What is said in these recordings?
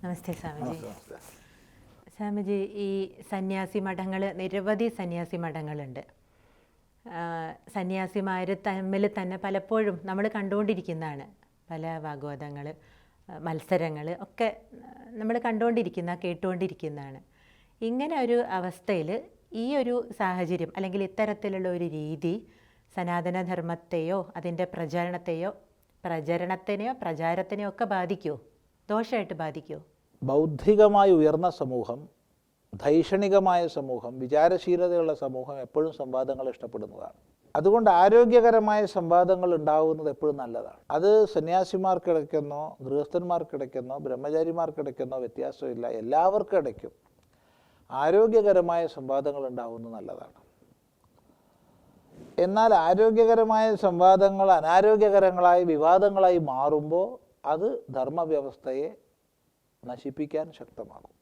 നമസ്തേ സ്വാമിജി. നമസ്തേ. സ്വാമിജി, ഈ സന്യാസി മഠങ്ങൾ, നിരവധി സന്യാസി മഠങ്ങളുണ്ട്. സന്യാസിമാർ തമ്മിൽ തന്നെ പലപ്പോഴും നമ്മൾ കണ്ടുകൊണ്ടിരിക്കുന്നതാണ്. പല ഭാഗവതങ്ങൾ, മത്സരങ്ങൾ ഒക്കെ നമ്മൾ കേട്ടുകൊണ്ടിരിക്കുന്നതാണ്. ഇങ്ങനെ ഒരു അവസ്ഥയിൽ ഈ ഒരു സാഹചര്യം അല്ലെങ്കിൽ ഇത്തരത്തിലുള്ള ഒരു രീതി സനാതനധർമ്മത്തെയോ അതിൻ്റെ പ്രചാരത്തിനെയോ ഒക്കെ ബാധിക്കുമോ? ദോഷമായിട്ട് ബാധിക്കുമോ? ബൗദ്ധികമായി ഉയർന്ന സമൂഹം, ധൈഷണികമായ സമൂഹം, വിചാരശീലതയുള്ള സമൂഹം എപ്പോഴും സംവാദങ്ങൾ ഇഷ്ടപ്പെടുന്നതാണ്. അതുകൊണ്ട് ആരോഗ്യകരമായ സംവാദങ്ങൾ ഉണ്ടാകുന്നത് എപ്പോഴും നല്ലതാണ്. അത് സന്യാസിമാർക്കിടയ്ക്കെന്നോ ഗൃഹസ്ഥന്മാർക്കിടയ്ക്കെന്നോ ബ്രഹ്മചാരിമാർക്കിടയ്ക്കെന്നോ വ്യത്യാസമില്ല. എല്ലാവർക്കും ഇടയ്ക്കും ആരോഗ്യകരമായ സംവാദങ്ങൾ ഉണ്ടാകുന്നത് നല്ലതാണ്. എന്നാൽ ആരോഗ്യകരമായ സംവാദങ്ങൾ അനാരോഗ്യകരങ്ങളായി വിവാദങ്ങളായി മാറുമ്പോൾ അത് ധർമ്മവ്യവസ്ഥയെ നശിപ്പിക്കാൻ ശക്തമാകും.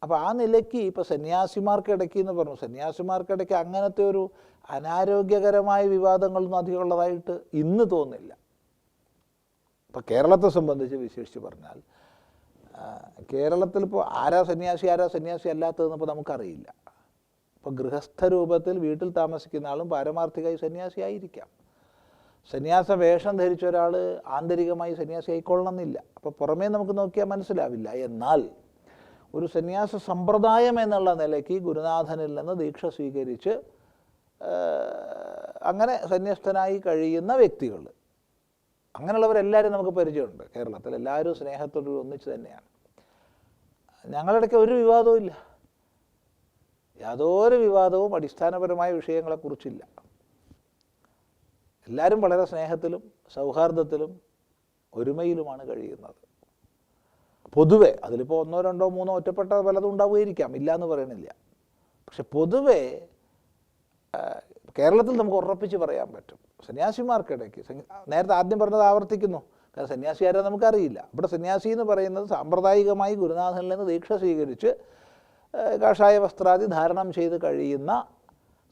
അപ്പോൾ ആ നിലയ്ക്ക് ഇപ്പോൾ സന്യാസിമാർക്കിടയ്ക്ക് എന്ന് പറഞ്ഞു, സന്യാസിമാർക്കിടയ്ക്ക് അങ്ങനത്തെ ഒരു അനാരോഗ്യകരമായ വിവാദങ്ങളൊന്നും അധികം ഉള്ളതായിട്ട് ഇന്ന് തോന്നുന്നില്ല. ഇപ്പോൾ കേരളത്തെ സംബന്ധിച്ച് വിശേഷിച്ച് പറഞ്ഞാൽ, കേരളത്തിൽ ഇപ്പോൾ ആരാ സന്യാസി അല്ലാത്തതെന്ന് ഇപ്പോൾ നമുക്കറിയില്ല. ഇപ്പോൾ ഗൃഹസ്ഥ രൂപത്തിൽ വീട്ടിൽ താമസിക്കുന്ന ആളും പാരമാർത്ഥികമായി സന്യാസി ആയിരിക്കാം. സന്യാസ വേഷം ധരിച്ച ഒരാൾ ആന്തരികമായി സന്യാസി ആയിക്കൊള്ളണമെന്നില്ല. അപ്പോൾ പുറമേ നമുക്ക് നോക്കിയാൽ മനസ്സിലാവില്ല. എന്നാൽ ഒരു സന്യാസ സമ്പ്രദായം എന്നുള്ള നിലയ്ക്ക് ഗുരുനാഥനിൽ നിന്ന് ദീക്ഷ സ്വീകരിച്ച് അങ്ങനെ സന്യസ്തനായി കഴിയുന്ന വ്യക്തികൾ, അങ്ങനെയുള്ളവരെല്ലാവരും നമുക്ക് പരിചയമുണ്ട്. കേരളത്തിൽ എല്ലാവരും സ്നേഹത്തോട് ഒന്നിച്ച് തന്നെയാണ്. ഞങ്ങളിടയ്ക്ക് ഒരു വിവാദവും ഇല്ല. യാതൊരു വിവാദവും അടിസ്ഥാനപരമായ വിഷയങ്ങളെക്കുറിച്ചില്ല. എല്ലാവരും വളരെ സ്നേഹത്തിലും സൗഹാർദ്ദത്തിലും ഒരുമയിലുമാണ് കഴിയുന്നത്. പൊതുവെ അതിലിപ്പോൾ 1, 2, 3 ഒറ്റപ്പെട്ട പലതും ഉണ്ടാവുകയായിരിക്കാം, ഇല്ല എന്ന് പറയണില്ല. പക്ഷെ പൊതുവെ കേരളത്തിൽ നമുക്ക് ഉറപ്പിച്ച് പറയാൻ പറ്റും, സന്യാസിമാർക്കിടയ്ക്ക്, നേരത്തെ ആദ്യം പറഞ്ഞത് ആവർത്തിക്കുന്നു, കാരണം സന്യാസി ആരാ നമുക്കറിയില്ല. ഇവിടെ സന്യാസി എന്ന് പറയുന്നത് സാമ്പ്രദായികമായി ഗുരുനാഥനിൽ നിന്ന് ദീക്ഷ സ്വീകരിച്ച് കാഷായ വസ്ത്രാദി ധാരണം ചെയ്ത് കഴിയുന്ന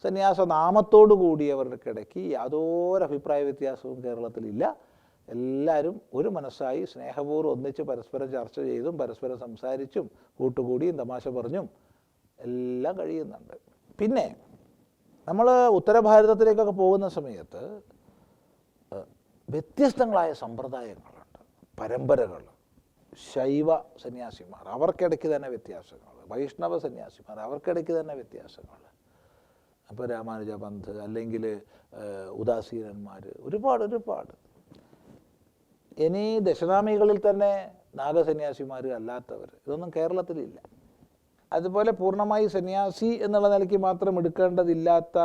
സന്യാസ നാമത്തോടു കൂടിയവർക്കിടയ്ക്ക് യാതൊരു അഭിപ്രായ വ്യത്യാസവും കേരളത്തിലില്ല. എല്ലാവരും ഒരു മനസ്സായി സ്നേഹപൂർവ്വം ഒന്നിച്ച് പരസ്പരം ചർച്ച ചെയ്തും പരസ്പരം സംസാരിച്ചും കൂട്ടുകൂടിയും തമാശ പറഞ്ഞും എല്ലാം കഴിയുന്നുണ്ട്. പിന്നെ നമ്മൾ ഉത്തരഭാരതത്തിലേക്കൊക്കെ പോകുന്ന സമയത്ത് വ്യത്യസ്തങ്ങളായ സമ്പ്രദായങ്ങളുണ്ട്, പരമ്പരകൾ. ശൈവ സന്യാസിമാർ, അവർക്കിടയ്ക്ക് തന്നെ വ്യത്യാസങ്ങൾ. വൈഷ്ണവ സന്യാസിമാർ, അവർക്കിടയ്ക്ക് തന്നെ വ്യത്യാസങ്ങൾ. അപ്പോൾ രാമാനുജ പന്ത് അല്ലെങ്കിൽ ഉദാസീനന്മാർ, ഒരുപാട്. ഇനി ദശനാമികളിൽ തന്നെ നാഗസന്യാസിമാർ അല്ലാത്തവർ, ഇതൊന്നും കേരളത്തിലില്ല. അതുപോലെ പൂർണ്ണമായി സന്യാസി എന്നുള്ള നിലയ്ക്ക് മാത്രം എടുക്കേണ്ടതില്ലാത്ത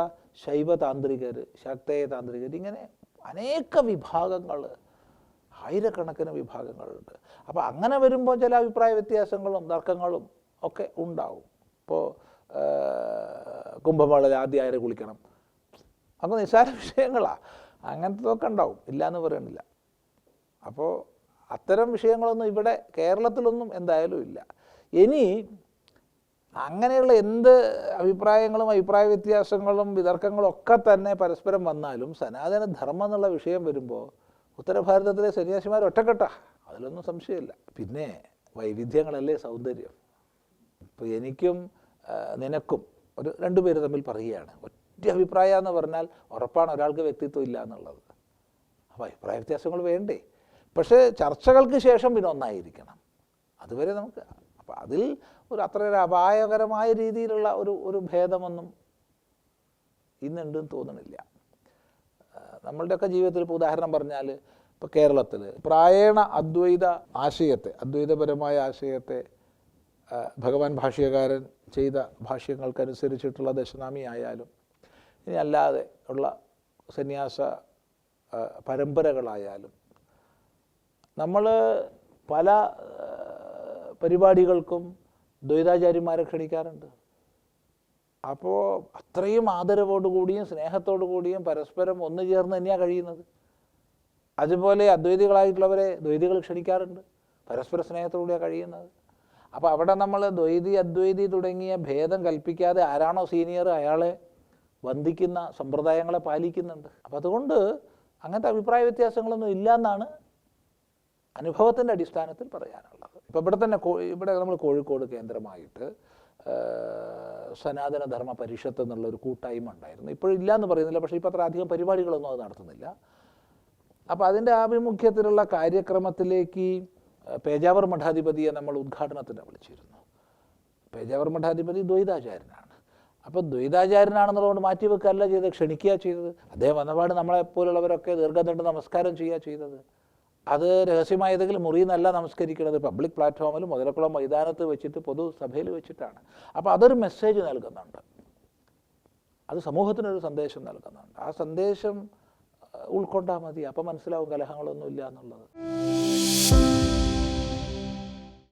ശൈവ താന്ത്രികർ, ശാക്തേയ താന്ത്രികർ, ഇങ്ങനെ അനേക വിഭാഗങ്ങൾ, ആയിരക്കണക്കിന് വിഭാഗങ്ങളുണ്ട്. അപ്പോൾ അങ്ങനെ വരുമ്പോൾ ചില അഭിപ്രായ വ്യത്യാസങ്ങളും തർക്കങ്ങളും ഒക്കെ ഉണ്ടാവും. ഇപ്പോൾ കുംഭമേളയിൽ ആദ്യം ആരെ കുളിക്കണം, അപ്പോൾ നിസ്സാര വിഷയങ്ങളാണ്, അങ്ങനത്തതൊക്കെ ഉണ്ടാവും, ഇല്ല എന്ന് പറയണില്ല. അപ്പോൾ അത്തരം വിഷയങ്ങളൊന്നും ഇവിടെ കേരളത്തിലൊന്നും എന്തായാലും ഇല്ല. ഇനി അങ്ങനെയുള്ള എന്ത് അഭിപ്രായങ്ങളും അഭിപ്രായ വ്യത്യാസങ്ങളും വിതർക്കങ്ങളും ഒക്കെ തന്നെ പരസ്പരം വന്നാലും സനാതന ധർമ്മം എന്നുള്ള വിഷയം വരുമ്പോൾ ഉത്തരഭാരതത്തിലെ സന്യാസിമാർ ഒറ്റക്കെട്ട, അതിലൊന്നും സംശയമില്ല. പിന്നെ വൈവിധ്യങ്ങളല്ലേ സൗന്ദര്യം. ഇപ്പോൾ എനിക്കും നിനക്കും ഒരു 2 പേര് തമ്മിൽ പറയുകയാണ്, ഒറ്റ അഭിപ്രായം എന്ന് പറഞ്ഞാൽ ഉറപ്പാണ് ഒരാൾക്ക് വ്യക്തിത്വം ഇല്ല എന്നുള്ളത്. അപ്പോൾ അഭിപ്രായ വ്യത്യാസങ്ങൾ വേണ്ടേ? പക്ഷേ ചർച്ചകൾക്ക് ശേഷം പിന്നെ ഒന്നായിരിക്കണം, അതുവരെ നമുക്ക്. അപ്പോൾ അതിൽ അത്ര അപായകരമായ രീതിയിലുള്ള ഒരു ഭേദമൊന്നും ഇന്നുണ്ടെന്ന് തോന്നണില്ല. നമ്മളുടെയൊക്കെ ജീവിതത്തിൽ ഇപ്പോൾ ഉദാഹരണം പറഞ്ഞാൽ, ഇപ്പോൾ കേരളത്തിൽ പ്രായേണ അദ്വൈതപരമായ ആശയത്തെ ഭഗവാൻ ഭാഷ്യകാരൻ ചെയ്ത ഭാഷ്യങ്ങൾക്കനുസരിച്ചിട്ടുള്ള ദശനാമി ആയാലും ഇനി അല്ലാതെ ഉള്ള സന്യാസ പരമ്പരകളായാലും നമ്മൾ പല പരിപാടികൾക്കും ദ്വൈതാചാര്യന്മാരെ ക്ഷണിക്കാറുണ്ട്. അപ്പോൾ അത്രയും ആദരവോടുകൂടിയും സ്നേഹത്തോടു കൂടിയും പരസ്പരം ഒന്നു ചേർന്ന് തന്നെയാണ് കഴിയുന്നത്. അതുപോലെ അദ്വൈതികളായിട്ടുള്ളവരെ ദ്വൈതികൾ ക്ഷണിക്കാറുണ്ട്, പരസ്പര സ്നേഹത്തോടുകൂടിയാണ് കഴിയുന്നത്. അപ്പോൾ അവിടെ നമ്മൾ ദ്വൈതി അദ്വൈതി തുടങ്ങിയ ഭേദം കൽപ്പിക്കാതെ ആരാണോ സീനിയർ അയാളെ വന്ദിക്കുന്ന സമ്പ്രദായങ്ങളെ പാലിക്കുന്നുണ്ട്. അപ്പോൾ അതുകൊണ്ട് അങ്ങനത്തെ അഭിപ്രായ വ്യത്യാസങ്ങളൊന്നും ഇല്ല എന്നാണ് അനുഭവത്തിൻ്റെ അടിസ്ഥാനത്തിൽ പറയാനുള്ളത്. ഇപ്പോൾ ഇവിടെ തന്നെ ഇവിടെ നമ്മൾ കോഴിക്കോട് കേന്ദ്രമായിട്ട് സനാതന ധർമ്മ പരിഷത്ത് എന്നുള്ളൊരു കൂട്ടായ്മ ഉണ്ടായിരുന്നു. ഇപ്പോഴില്ല എന്ന് പറയുന്നില്ല, പക്ഷേ ഇപ്പോൾ അത്ര അധികം പരിപാടികളൊന്നും അത് നടത്തുന്നില്ല. അപ്പോൾ അതിൻ്റെ ആഭിമുഖ്യത്തിലുള്ള കാര്യക്രമത്തിലേക്ക് പേജാവർ മഠാധിപതിയെ നമ്മൾ ഉദ്ഘാടനത്തിന് വിളിച്ചിരുന്നു. പേജാവർ മഠാധിപതി ദ്വൈതാചാര്യനാണ്. അപ്പോൾ ദ്വൈതാചാര്യനാണെന്നുള്ളതുകൊണ്ട് മാറ്റിവെക്കുകയല്ല ചെയ്തത്, ക്ഷണിക്കുക ചെയ്തത്. അദ്ദേഹം വന്നപാട് നമ്മളെപ്പോലുള്ളവരൊക്കെ ദീർഘദണ്ഡ് നമസ്കാരം ചെയ്യുക ചെയ്തത്. അത് രഹസ്യമായ ഏതെങ്കിലും മുറിയിൽ നിന്നല്ല നമസ്കരിക്കുന്നത്, പബ്ലിക് പ്ലാറ്റ്ഫോമിൽ മുതലക്കുളം മൈതാനത്ത് വെച്ചിട്ട് പൊതുസഭയിൽ വെച്ചിട്ടാണ്. അപ്പോൾ അതൊരു മെസ്സേജ് നൽകുന്നുണ്ട്, അത് സമൂഹത്തിനൊരു സന്ദേശം നൽകുന്നുണ്ട്. ആ സന്ദേശം ഉൾക്കൊണ്ടാൽ മതി, അപ്പം മനസ്സിലാവും കലഹങ്ങളൊന്നും ഇല്ല എന്നുള്ളത്.